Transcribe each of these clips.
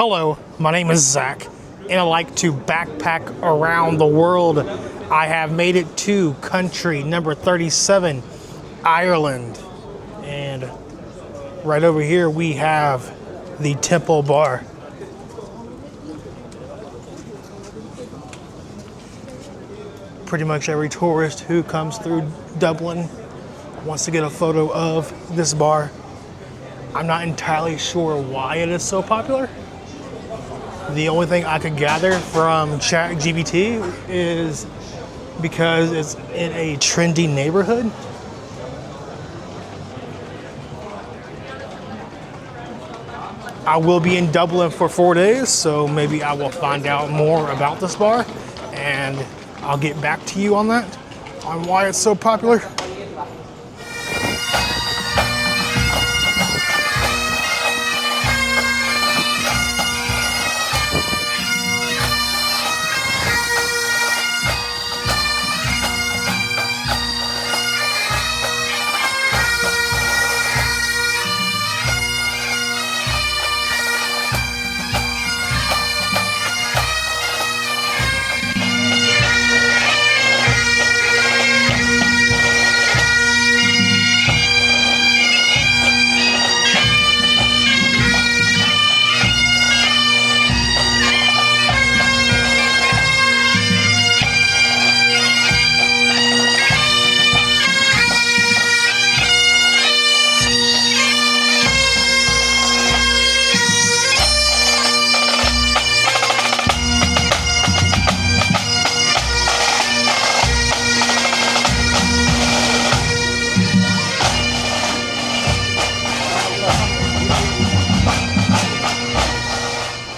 Hello, my name is Zach, and I like to backpack around the world. I have made it to country number 37, Ireland. And right over here we have the Temple Bar. Pretty much every tourist who comes through Dublin wants to get a photo of this bar. I'm not entirely sure why it is so popular. The only thing I could gather from ChatGPT is because it's in a trendy neighborhood. I will be in Dublin for 4 days, so maybe I will find out more about this bar and I'll get back to you on that, on why it's so popular.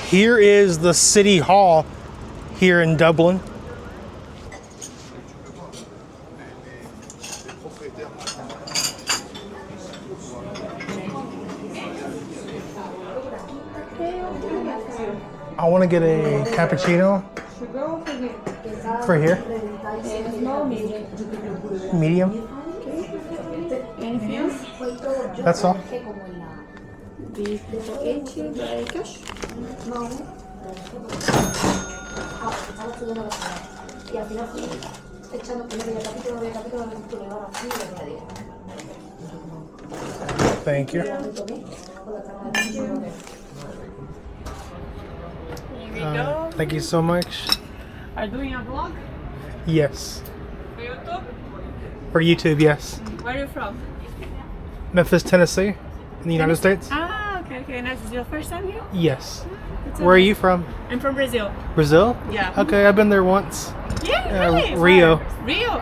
Here is the City Hall here in Dublin. I want to get a cappuccino for here. Medium. Anything else? That's all. The cash? Thank you. Here we go. Thank you so much. Are you doing a vlog Yes. for YouTube? For YouTube, yes. Where are you from? Memphis, Tennessee, in the United States. Ah, okay. Nice. Is your first time here? Yes. It's Where are okay. you from? I'm from Brazil. Brazil? Yeah. Okay, I've been there once. Yeah, really? Rio. Where? Rio?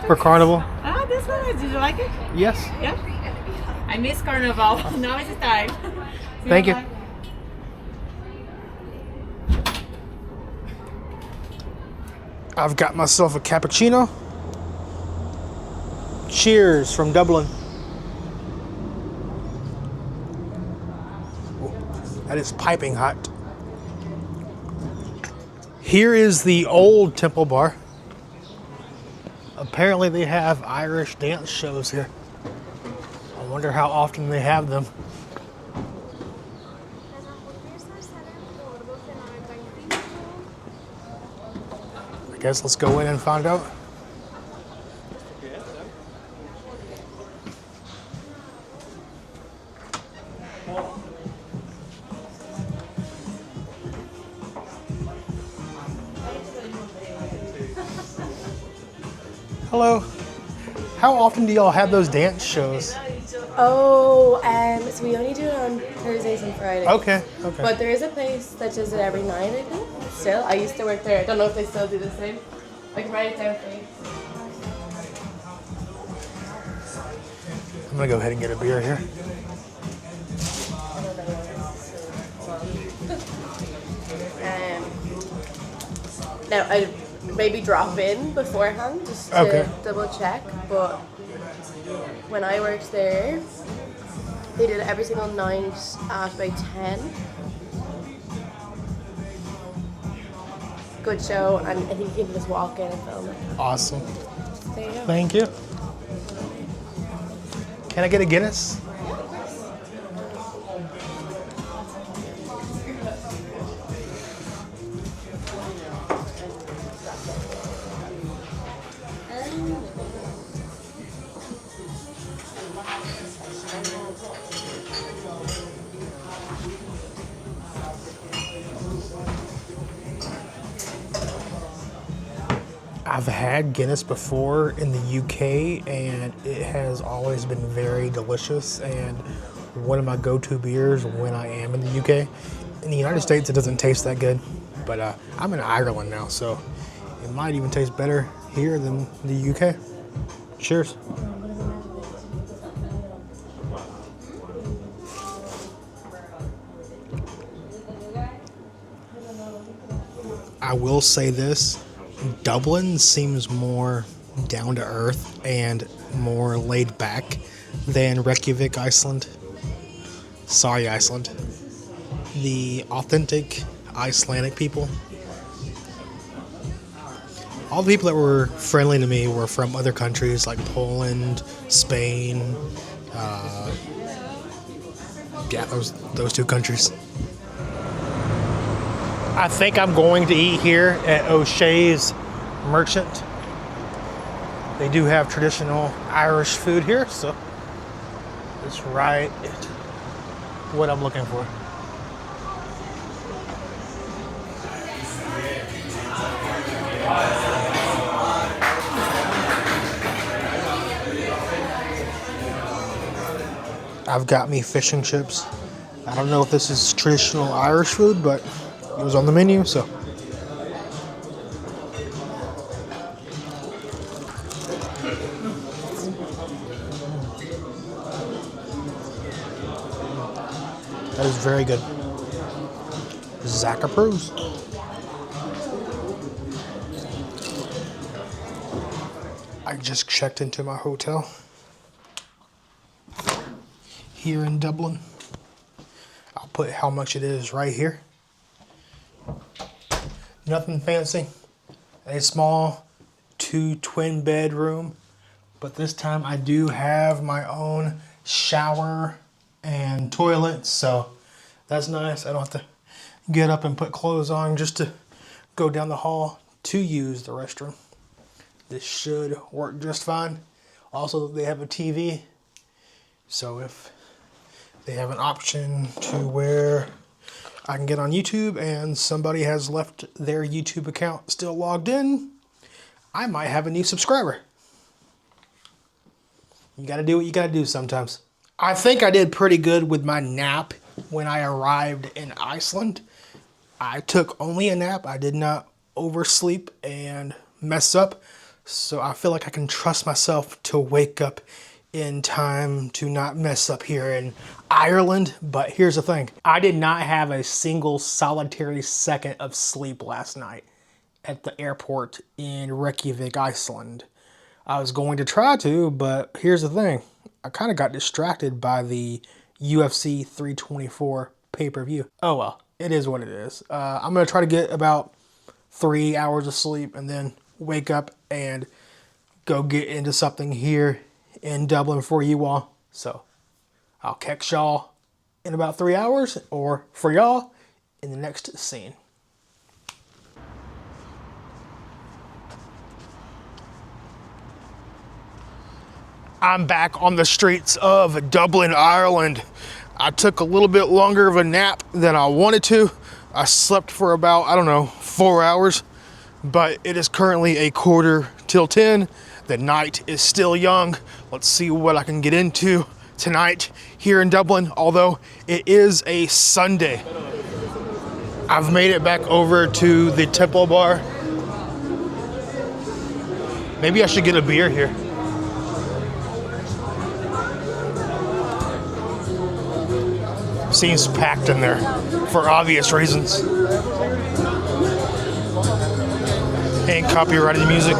For Carnival. Ah, that's nice. Did you like it? Yes. Yeah. I miss Carnival. Now it's time. Thank you. Bye. I've got myself a cappuccino. Cheers from Dublin. That is piping hot. Here is the old Temple Bar. Apparently they have Irish dance shows here. I wonder how often they have them. I guess let's go in and find out. Hello. How often do y'all have those dance shows? Oh, so we only do it on Thursdays and Fridays. Okay. But there is a place that does it every night, I think. Still, I used to work there. I don't know if they still do the same. I can write it down for you. I'm gonna go ahead and get a beer here. Now, I'd maybe drop in beforehand just to double check, but when I worked there, they did it every single night at about 10. Good show, and I think you can just walk in and film it. Awesome. There you go. Thank you. Can I get a Guinness? I've had Guinness before in the UK, and it has always been very delicious and one of my go-to beers when I am in the UK. In the United States, it doesn't taste that good, but I'm in Ireland now, so it might even taste better here than the UK. Cheers. I will say this, Dublin seems more down to earth and more laid back than Reykjavik, Iceland. Sorry, Iceland. The authentic Icelandic people. All the people that were friendly to me were from other countries like Poland, Spain. Those two countries. I think I'm going to eat here at O'Shea's Merchant. They do have traditional Irish food here, so it's right what I'm looking for. I've got me fish and chips. I don't know if this is traditional Irish food, but it was on the menu, so. That is very good. Zach approves. I just checked into my hotel here in Dublin. I'll put how much it is right here. Nothing fancy. A small 2 twin bedroom, but this time I do have my own shower and toilet, so that's nice. I don't have to get up and put clothes on just to go down the hall to use the restroom. This should work just fine. Also, they have a TV, so if they have an option to where I can get on YouTube and somebody has left their YouTube account still logged in, I might have a new subscriber. You gotta do what you gotta do sometimes. I think I did pretty good with my nap when I arrived in Iceland. I took only a nap. I did not oversleep and mess up. So I feel like I can trust myself to wake up in time to not mess up here in Ireland. But here's the thing. I did not have a single solitary second of sleep last night at the airport in Reykjavik, Iceland. I was going to try to, but here's the thing. I kind of got distracted by the UFC 324 pay-per-view. Oh well, it is what it is. I'm going to try to get about 3 hours of sleep and then wake up and go get into something here in Dublin for you all. So I'll catch y'all in about 3 hours, or for y'all in the next scene. I'm back on the streets of Dublin, Ireland. I took a little bit longer of a nap than I wanted to. I slept for about, 4 hours, but it is currently 9:45. The night is still young. Let's see what I can get into tonight here in Dublin, although it is a Sunday. I've made it back over to the Temple Bar. Maybe I should get a beer here. Seems packed in there for obvious reasons. And copyrighted music.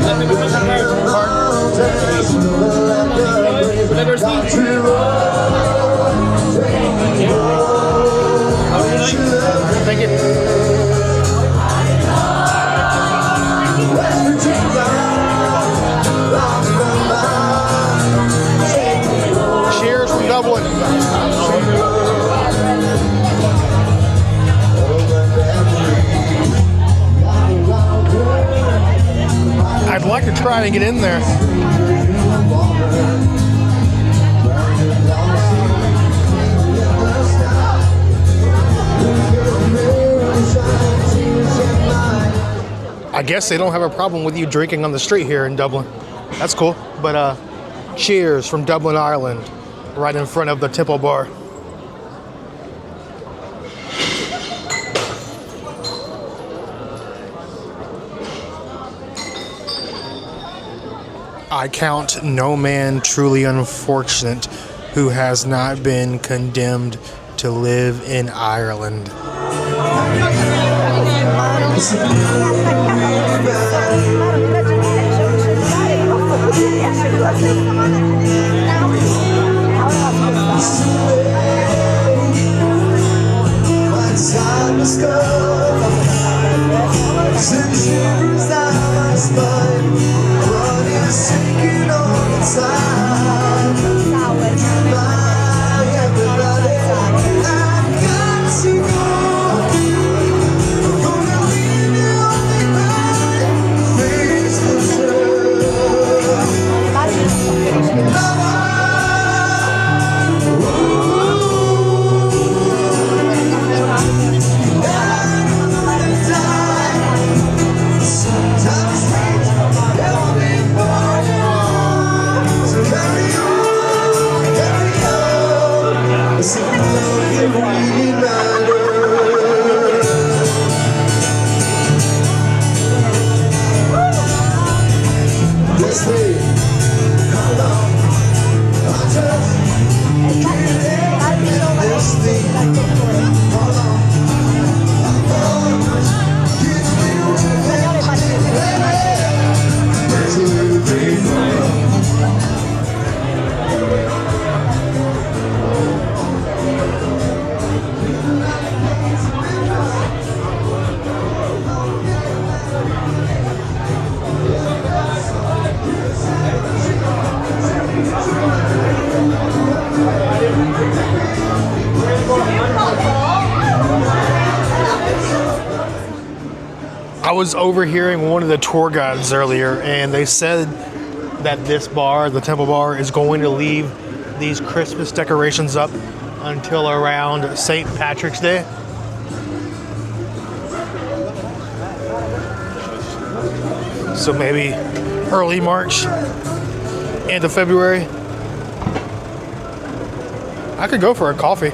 Let me like to try and get in there. I guess they don't have a problem with you drinking on the street here in Dublin. That's cool. But cheers from Dublin, Ireland, right in front of the Temple Bar. I count no man truly unfortunate who has not been condemned to live in Ireland. I was overhearing one of the tour guides earlier, and they said that this bar, the Temple Bar, is going to leave these Christmas decorations up until around St. Patrick's Day. So maybe early March, end of February. I could go for a coffee.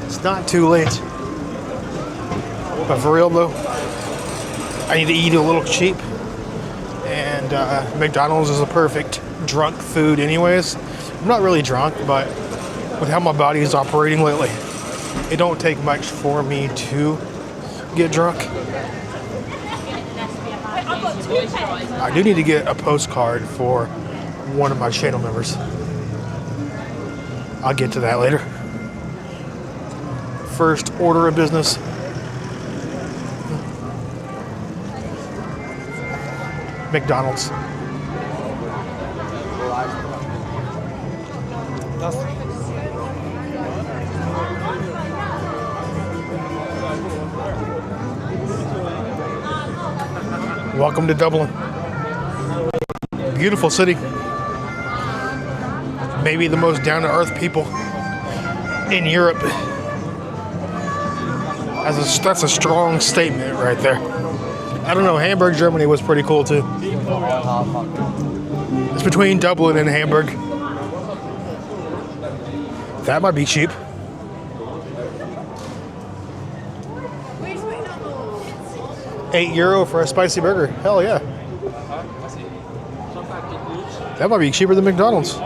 It's not too late. But for real though, I need to eat a little cheap. And McDonald's is a perfect drunk food anyways. I'm not really drunk, but with how my body is operating lately, it don't take much for me to get drunk. I do need to get a postcard for one of my channel members. I'll get to that later. First order of business. McDonald's. Welcome to Dublin. Beautiful city. Maybe the most down-to-earth people in Europe. That's a strong statement right there. I don't know, Hamburg, Germany was pretty cool too. It's between Dublin and Hamburg. That might be cheap. €8 for a spicy burger. Hell yeah. That might be cheaper than McDonald's.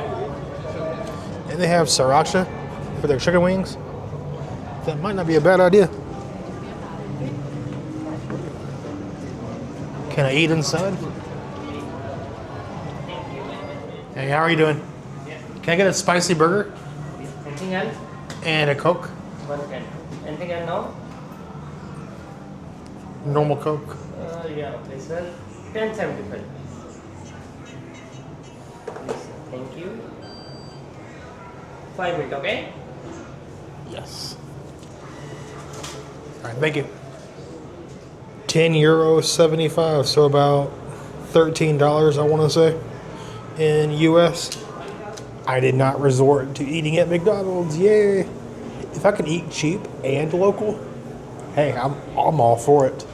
And they have sriracha for their chicken wings. That might not be a bad idea. Can I eat inside? Hey, how are you doing? Can I get a spicy burger? Anything else? And a Coke? 110. Anything else now? Normal Coke. Yeah, this one. 1075. Thank you. 5 minutes, okay? Yes. All right, thank you. €10.75, so about $13, I want to say, in US. I did not resort to eating at McDonald's. Yay! If I could eat cheap and local, hey, I'm all for it.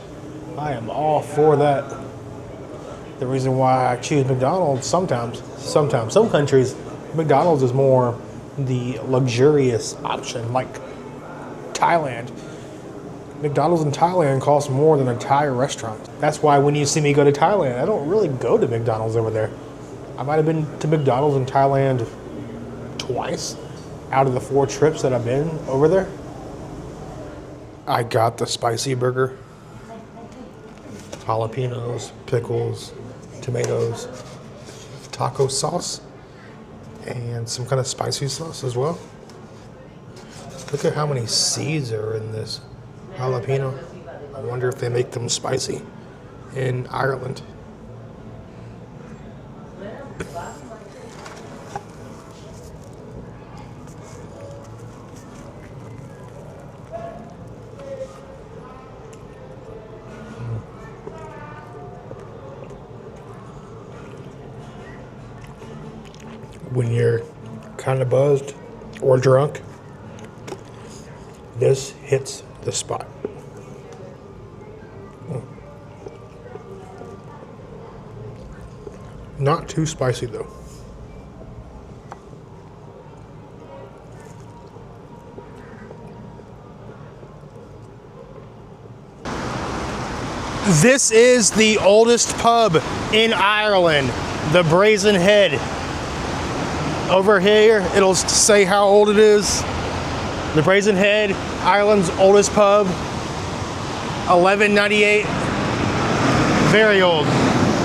I am all for that. The reason why I choose McDonald's sometimes, some countries, McDonald's is more the luxurious option, like Thailand. McDonald's in Thailand costs more than a Thai restaurant. That's why when you see me go to Thailand, I don't really go to McDonald's over there. I might have been to McDonald's in Thailand twice out of the 4 trips that I've been over there. I got the spicy burger. Jalapenos, pickles, tomatoes, taco sauce, and some kind of spicy sauce as well. Look at how many seeds are in this jalapeno. I wonder if they make them spicy in Ireland. When you're kind of buzzed or drunk, this hits the spot. Not too spicy though. This is the oldest pub in Ireland, the Brazen Head. Over here, it'll say how old it is. The Brazen Head, Ireland's oldest pub, 1198. Very old.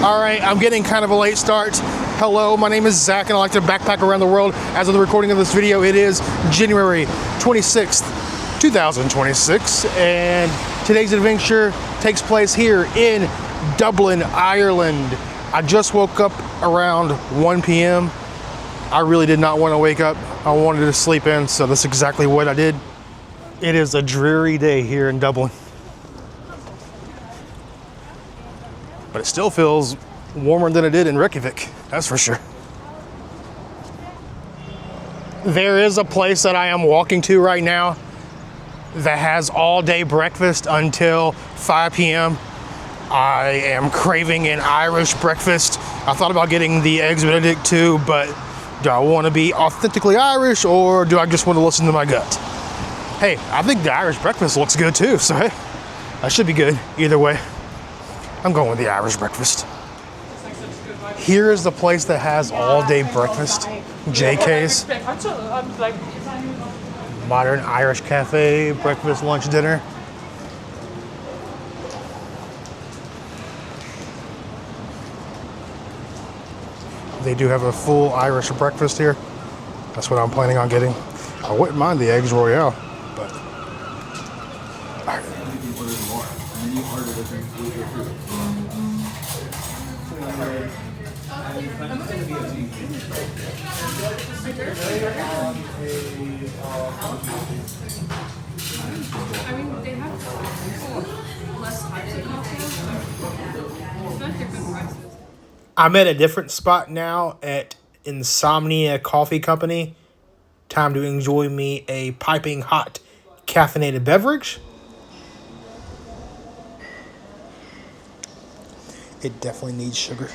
All right, I'm getting kind of a late start. Hello, my name is Zach, and I like to backpack around the world. As of the recording of this video, it is January 26th, 2026, and today's adventure takes place here in Dublin, Ireland. I just woke up around 1 p.m. I really did not want to wake up. I wanted to sleep in, so that's exactly what I did. It is a dreary day here in Dublin. But it still feels warmer than it did in Reykjavik, that's for sure. There is a place that I am walking to right now that has all day breakfast until 5 p.m. I am craving an Irish breakfast. I thought about getting the Eggs Benedict too, but do I want to be authentically Irish or do I just want to listen to my gut? Hey, I think the Irish breakfast looks good too, so hey, I should be good either way. I'm going with the Irish breakfast. Here is the place that has all-day breakfast, JK's. Modern Irish Cafe, breakfast, lunch, dinner. They do have a full Irish breakfast here. That's what I'm planning on getting. I wouldn't mind the eggs royale, but I mean, they have less types of cocktails, but it's not different prices. I'm at a different spot now at Insomnia Coffee Company. Time to enjoy me a piping hot caffeinated beverage. It definitely needs sugar.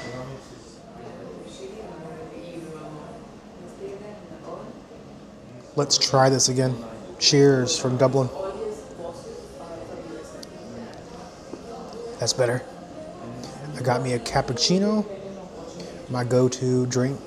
Let's try this again. Cheers from Dublin. That's better. I got me a cappuccino, my go-to drink.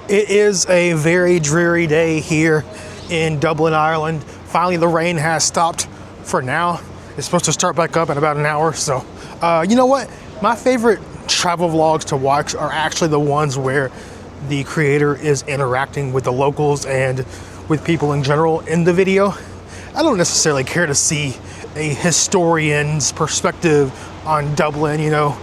It is a very dreary day here in Dublin, Ireland. Finally, the rain has stopped for now. It's supposed to start back up in about an hour. So, you know what? My favorite travel vlogs to watch are actually the ones where the creator is interacting with the locals and with people in general in the video. I don't necessarily care to see a historian's perspective on Dublin, you know,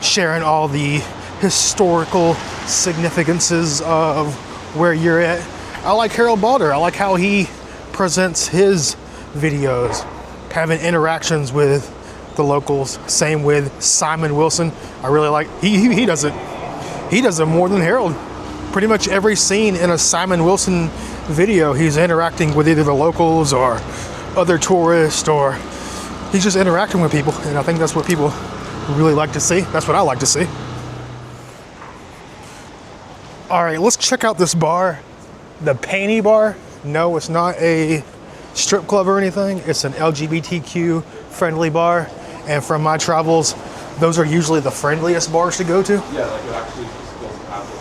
sharing all the historical significances of where you're at. I like Harold Balder. I like how he presents his videos, having interactions with the locals. Same with Simon Wilson. I really like, he does it more than Harold. Pretty much every scene in a Simon Wilson video, he's interacting with either the locals or other tourists, or he's just interacting with people. And I think that's what people really like to see. That's what I like to see. All right, let's check out this bar, the Painty Bar. No, it's not a strip club or anything. It's an LGBTQ friendly bar. And from my travels, those are usually the friendliest bars to go to. Yeah, like it actually just goes past the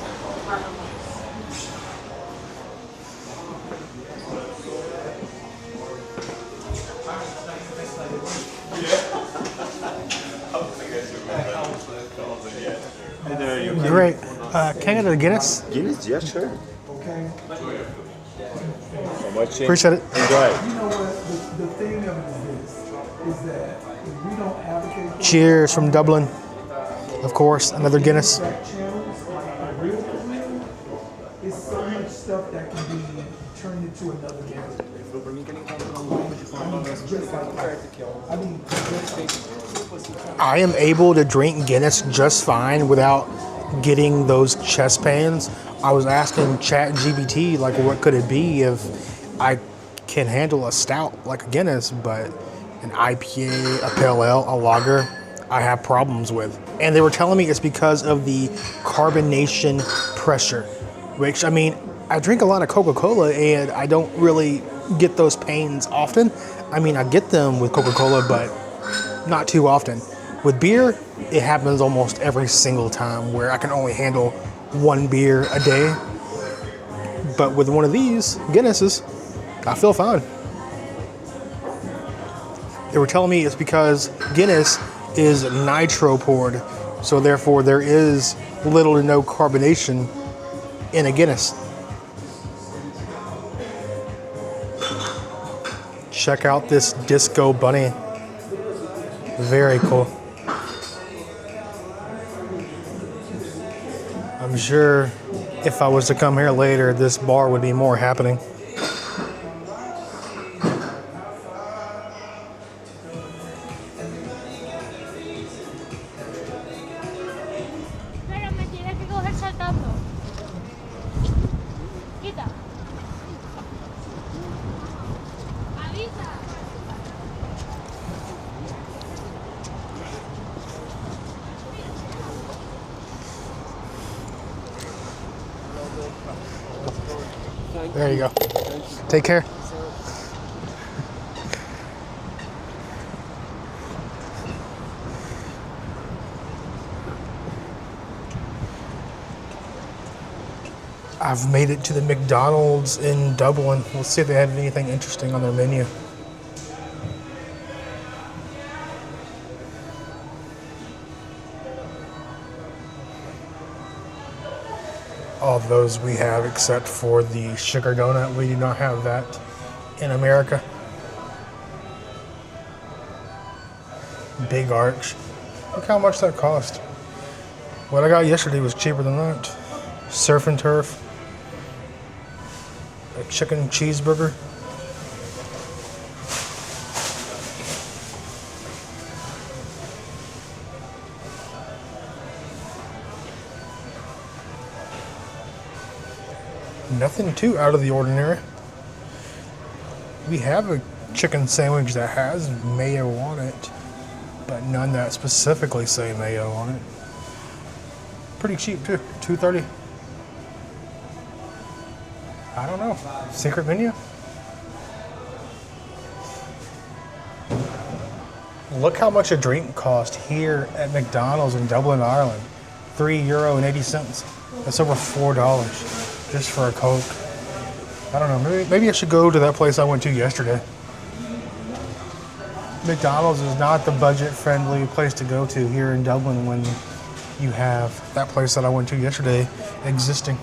Hey there, you Great. Can I get a Guinness? Guinness? Yeah, sure. Okay. So much. Appreciate it. Enjoy. You know what? The thing of it is that if we don't advocate for Cheers from Dublin. Of course, another Guinness. back channels, like a real career, it's so much stuff that can be turned into another game. I mean, I am able to drink Guinness just fine without getting those chest pains. I was asking ChatGPT, like, what could it be if I can handle a stout like a Guinness, but an IPA, a pale ale, a lager, I have problems with. And they were telling me it's because of the carbonation pressure, which, I mean, I drink a lot of Coca-Cola and I don't really get those pains often. I mean, I get them with Coca-Cola, but not too often. With beer, it happens almost every single time where I can only handle one beer a day. But with one of these Guinnesses, I feel fine. They were telling me it's because Guinness is nitro poured, so therefore there is little to no carbonation in a Guinness. Check out this disco bunny. Very cool. I'm sure if I was to come here later, this bar would be more happening. Pero me tienes que coger saltando. Quita. Avisa. There you go. Take care. I've made it to the McDonald's in Dublin. Let's see if they have anything interesting on their menu. All of those we have except for the sugar donut. We do not have that in America. Big Arch. Look how much that cost. What I got yesterday was cheaper than that. Surf and Turf. A chicken cheeseburger. Nothing too out of the ordinary. We have a chicken sandwich that has mayo on it, but none that specifically say mayo on it. Pretty cheap too, $2.30. I don't know, secret menu? Look how much a drink cost here at McDonald's in Dublin, Ireland. €3.80. That's over $4 just for a Coke. I don't know, maybe I should go to that place I went to yesterday. McDonald's is not the budget-friendly place to go to here in Dublin when you have that place that I went to yesterday existing.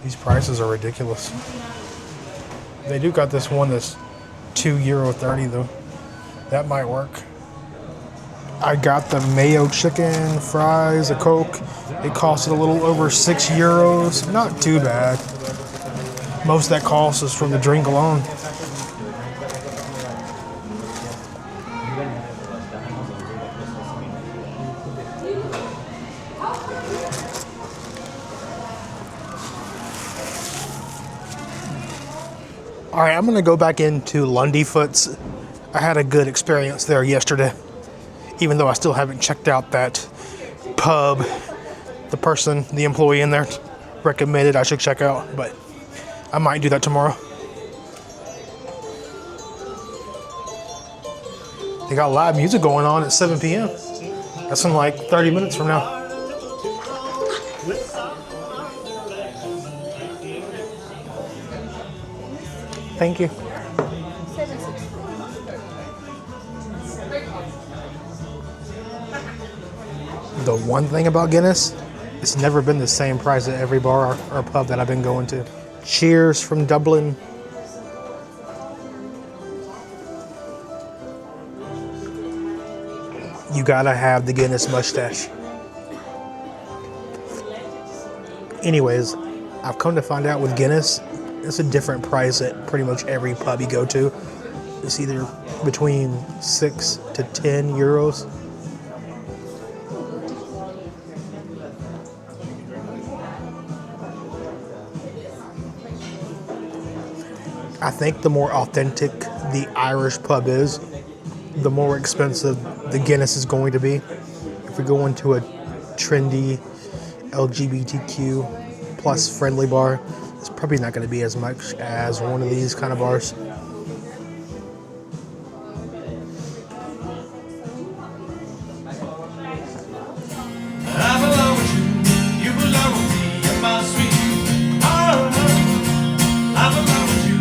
These prices are ridiculous. They do got this one that's €2.30 though. That might work. I got the mayo chicken, fries, a Coke. It costed a little over €6. Not too bad. Most of that cost is from the drink alone. All right, I'm gonna go back into Lundyfoot's. I had a good experience there yesterday, even though I still haven't checked out that pub the employee in there recommended I should check out, but I might do that tomorrow. They got live music going on at 7 p.m. That's in like 30 minutes from now. Thank you. The one thing about Guinness, it's never been the same price at every bar or pub that I've been going to. Cheers from Dublin. You gotta have the Guinness mustache. Anyways, I've come to find out with Guinness, it's a different price at pretty much every pub you go to. It's either between 6 to 10 euros. I think the more authentic the Irish pub is, the more expensive the Guinness is going to be. If we go into a trendy LGBTQ plus friendly bar, it's probably not going to be as much as one of these kind of bars. I belong with you, you belong with me, you're my sweet. Oh, I belong with you,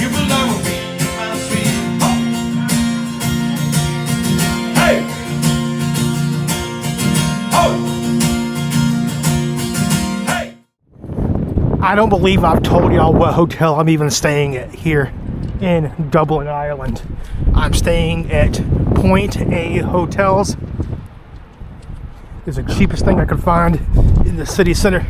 you belong with me, you're my sweet. Oh. Hey! Oh! Hey! I don't believe I've told y'all what hotel I'm even staying at here in Dublin, Ireland. I'm staying at Point A Hotels. It's the cheapest thing I could find in the city center.